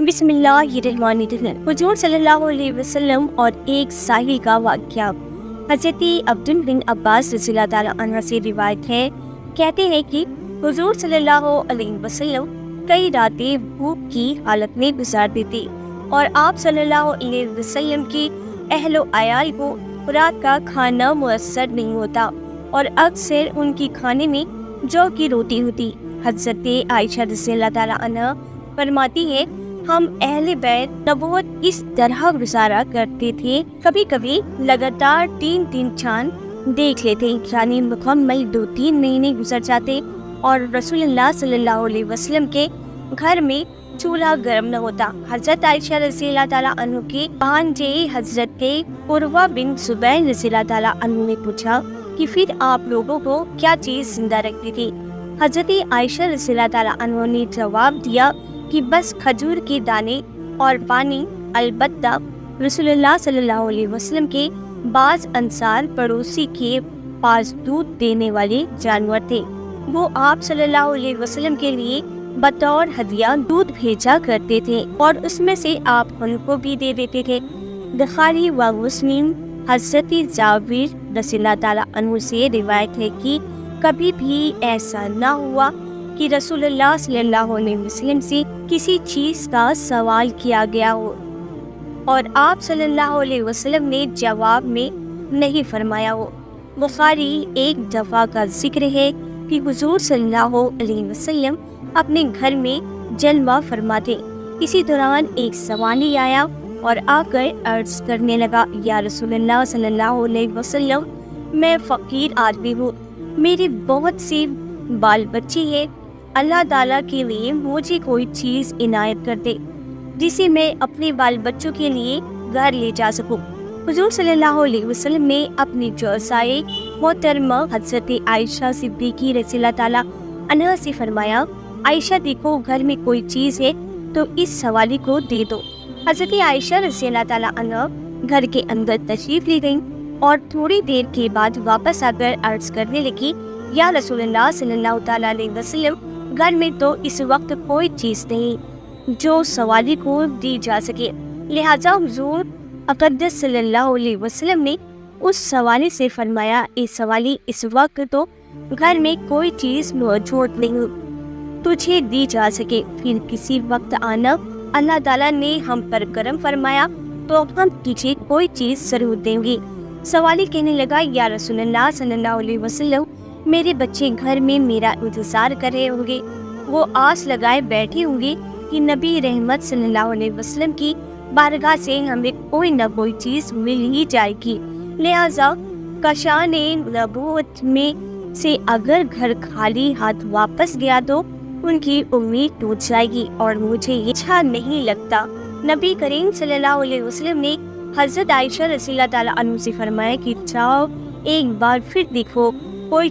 بسم اللہ الرحمن الرحیم۔ حضور صلی اللہ علیہ وسلم اور ایک ساحل کا واقعہ۔ حضرت عبداللہ بن عباس رضی اللہ تعالیٰ عنہ سے روایت ہے، کہتے ہیں کہ حضور صلی اللہ علیہ وسلم کئی راتیں بھوک کی حالت میں گزارتے تھے اور آپ صلی اللہ علیہ وسلم کی اہل و عیال کو رات کا کھانا میسر نہیں ہوتا اور اکثر ان کی کھانے میں جو کی روٹی ہوتی۔ حضرت عائشہ رضی اللہ تعالیٰ عنہ فرماتی ہے، ہم اہل بیت نبوت اس طرح گزارا کرتے تھے، کبھی کبھی لگاتار 3 چاند دیکھ لیتے، یعنی مکمل 2-3 مہینے گزر جاتے اور رسول اللہ صلی اللہ علیہ وسلم کے گھر میں چولہا گرم نہ ہوتا۔ حضرت عائشہ رضی اللہ تعالیٰ عنہ کی بھانجے حضرت عروہ بن زبیر رضی اللہ تعالیٰ عنہ نے پوچھا کہ پھر آپ لوگوں کو کیا چیز زندہ رکھتی تھی؟ حضرت عائشہ رضی اللہ تعالیٰ عنہ نے جواب دیا کہ بس کھجور کے دانے اور پانی، البتہ رسول اللہ صلی اللہ علیہ وسلم کے بعض انصار پڑوسی کے پاس دودھ دینے والے جانور تھے، وہ آپ صلی اللہ علیہ وسلم کے لیے بطور ہدیہ دودھ بھیجا کرتے تھے اور اس میں سے آپ ان کو بھی دے دیتے تھے۔ بخاری و مسلم حضرت جابر رضی اللہ تعالیٰ عنہ سے روایت ہے کہ کبھی بھی ایسا نہ ہوا کہ رسول اللہ صلی اللہ علیہ وسلم سے کسی چیز کا سوال کیا گیا ہو اور آپ صلی اللہ علیہ وسلم نے جواب میں نہیں فرمایا ہو۔ بخاری ایک دفعہ کا ذکر ہے کہ حضور صلی اللہ علیہ وسلم اپنے گھر میں جلوہ فرماتے، اسی دوران ایک سوالی آیا اور آ کر عرض کرنے لگا، یا رسول اللہ صلی اللہ علیہ وسلم، میں فقیر آدمی ہوں، میرے بہت سے بال بچے ہیں، اللہ تعالیٰ کے لیے مجھے کوئی چیز عنایت کر دے جسے میں اپنے بال بچوں کے لیے گھر لے جا سکوں۔ حضور صلی اللہ علیہ وسلم نے اپنی جوزائے محترمہ حضرت عائشہ صدیقہ رضی اللہ تعالیٰ عنہا سے فرمایا، عائشہ دیکھو گھر میں کوئی چیز ہے تو اس سوالی کو دے دو۔ حضرت عائشہ رضی اللہ تعالیٰ عنہا گھر کے اندر تشریف لے گئیں اور تھوڑی دیر کے بعد واپس آ کر عرض کرنے لگی، یا رسول اللہ صلی اللہ تعالیٰ علیہ وسلم، گھر میں تو اس وقت کوئی چیز نہیں جو سوالی کو دی جا سکے، لہذا حضور اقدس صلی اللہ علیہ وسلم نے اس سوالی سے فرمایا، اے سوالی، اس وقت تو گھر میں کوئی چیز موجود نہیں تجھے دی جا سکے، پھر کسی وقت آنا، اللہ تعالیٰ نے ہم پر کرم فرمایا تو ہم تجھے کوئی چیز ضرور دیں گے۔ سوالی کہنے لگا، یا رسول اللہ صلی اللہ علیہ وسلم، میرے بچے گھر میں میرا انتظار کر رہے ہوں گے، وہ آس لگائے بیٹھے ہوں گے کہ نبی رحمت صلی اللہ علیہ وسلم کی بارگاہ سے ہمیں کوئی نہ کوئی چیز مل ہی جائے گی، لہذا کشان نبوت میں سے اگر گھر خالی ہاتھ واپس گیا تو ان کی امید ٹوٹ جائے گی اور مجھے یہ اچھا نہیں لگتا۔ نبی کریم صلی اللہ علیہ وسلم نے حضرت عائشہ رضی اللہ تعالیٰ عنہ سے فرمایا کہ جاؤ ایک بار پھر دیکھو کوئی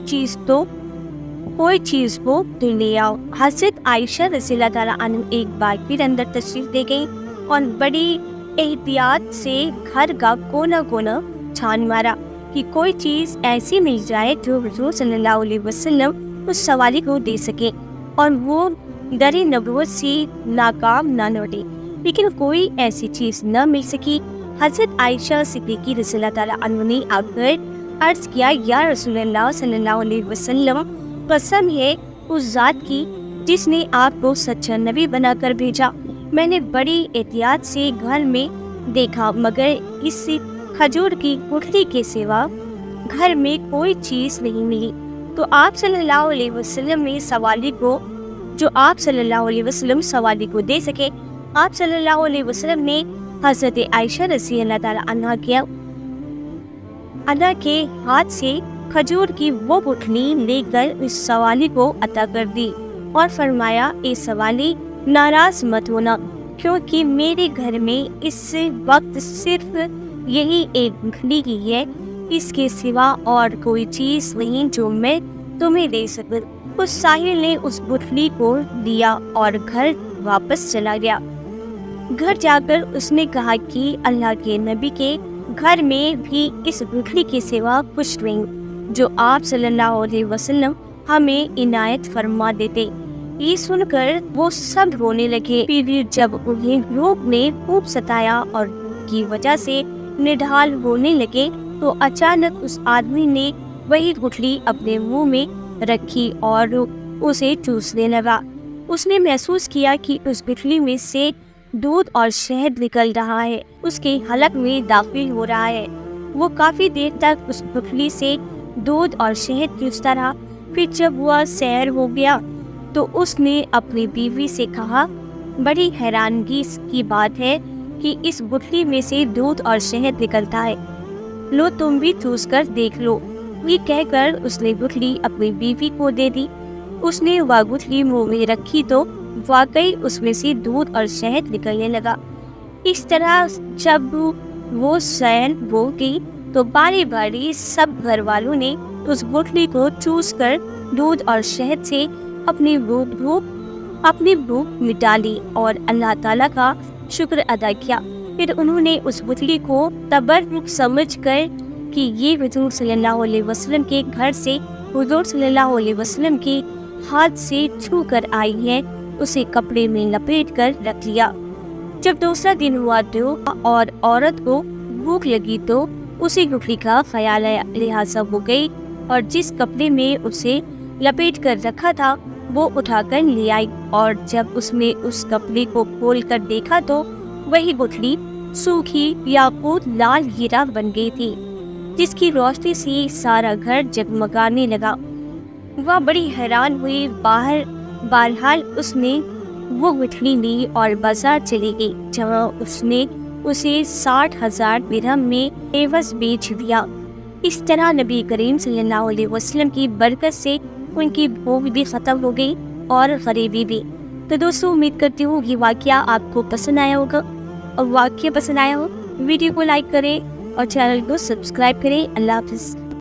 چیز کو لے آؤ۔ حضرت عائشہ رضی اللہ تعالیٰ عنہ ایک بار پھر اندر تشریف لے گئیں اور بڑی احتیاط سے گھر کا کونا کونا چھان مارا کہ کوئی چیز ایسی مل جائے جو حضور صلی اللہ علیہ وسلم اس سوالی کو دے سکے اور وہ در نبوت سے ناکام نہ لوٹے، لیکن کوئی ایسی چیز نہ مل سکی۔ حضرت عائشہ صدیقہ رضی اللہ تعالیٰ عنہ نے آ کر عرض کیا، یا رسول اللہ صلی اللہ علیہ وسلم، قسم ہے اس ذات کی جس نے آپ کو سچا نبی بنا کر بھیجا، میں نے بڑی احتیاط سے گھر میں دیکھا مگر اس کھجور کی گٹھلی کے سوا گھر میں کوئی چیز نہیں ملی، تو آپ صلی اللہ علیہ وسلم نے سوالی کو دے سکے۔ آپ صلی اللہ علیہ وسلم نے حضرت عائشہ رضی اللہ تعالیٰ عنہا کے ہاتھ سے کھجور کی وہ گٹھلی لے کر اس سوالی کو عطا کر دی اور فرمایا، اے سوالی، ناراض مت ہونا، کیونکہ میرے گھر میں اس وقت صرف یہی ایک گٹھلی ہی ہے، اس کے سوا اور کوئی چیز نہیں جو میں تمہیں دے سکوں۔ اس ساحل نے اس گٹھلی کو لیا اور گھر واپس چلا گیا۔ گھر جا کر اس نے کہا کہ اللہ کے نبی کے گھر میں بھی اس گٹھلی کے سوا کچھ نہیں جو آپ صلی اللہ علیہ وسلم ہمیں عنایت فرما دیتے، یہ سن کر وہ سب رونے لگے۔ پھر جب انہیں لوگ نے خوب ستایا اور کی وجہ سے نڈھال ہونے لگے تو اچانک اس آدمی نے وہی گٹھلی اپنے منہ میں رکھی اور اسے چوسنے لگا۔ اس نے محسوس کیا کہ اس گٹھلی میں سے دودھ اور شہد نکل رہا ہے، اس کے حلق میں داخل ہو رہا ہے۔ وہ کافی دیر تک اس گٹھلی سے دودھ اور شہد چوستا رہا۔ پھر جب وہ سیر ہو گیا تو اس نے اپنی بیوی سے کہا، بڑی حیرانگی کی بات ہے کہ اس گٹھلی میں سے دودھ اور شہد نکلتا ہے، لو تم بھی چوس کر دیکھ لو۔ یہ کہہ کر اس نے گٹھلی اپنی بیوی کو دے دی۔ اس نے وہ گٹھلی منہ میں رکھی تو واقعی اس میں سے دودھ اور شہد نکلنے لگا۔ اس طرح جب وہ سیر ہو گئی تو باری باری سب گھر والوں نے اس گٹھلی کو چوس کر دودھ اور شہد سے اپنی بھوک مٹا لی اور اللہ تعالیٰ کا شکر ادا کیا۔ پھر انہوں نے اس گٹھلی کو تبرک سمجھ کر کہ یہ حضور صلی اللہ علیہ وسلم کے گھر سے حضور صلی اللہ علیہ وسلم کے ہاتھ سے چھو کر آئی ہے، اسے کپڑے میں لپیٹ کر رکھ لیا۔ جب دوسرا دن ہوا تو اور عورت کو بھوک لگی تو اسی گٹھلی کا خیال آیا، لہٰذا وہ گئی اور جس کپڑے میں اسے لپیٹ کر رکھا تھا وہ اٹھا کر لے آئی، اور جب اس نے اس کپڑے کو کھول کر دیکھا تو وہی گٹھلی سوکھی یاقوت لال ہیرا بن گئی تھی، جس کی روشنی سے سارا گھر جگمگانے لگا۔ وہ بڑی حیران ہوئی۔ بہرحال اس نے وہ گٹھلی لی اور بازار چلی گئی، جہاں اس نے اسے 60,000 درہم میں عوض بیچ دیا۔ اس طرح نبی کریم صلی اللہ علیہ وسلم کی برکت سے ان کی بھوک بھی ختم ہو گئی اور غریبی بھی۔ تو دوستوں، امید کرتی ہوں یہ واقعہ آپ کو پسند آیا ہوگا، اور واقعہ پسند آیا ہو ویڈیو کو لائک کریں اور چینل کو سبسکرائب کریں۔ اللہ حافظ۔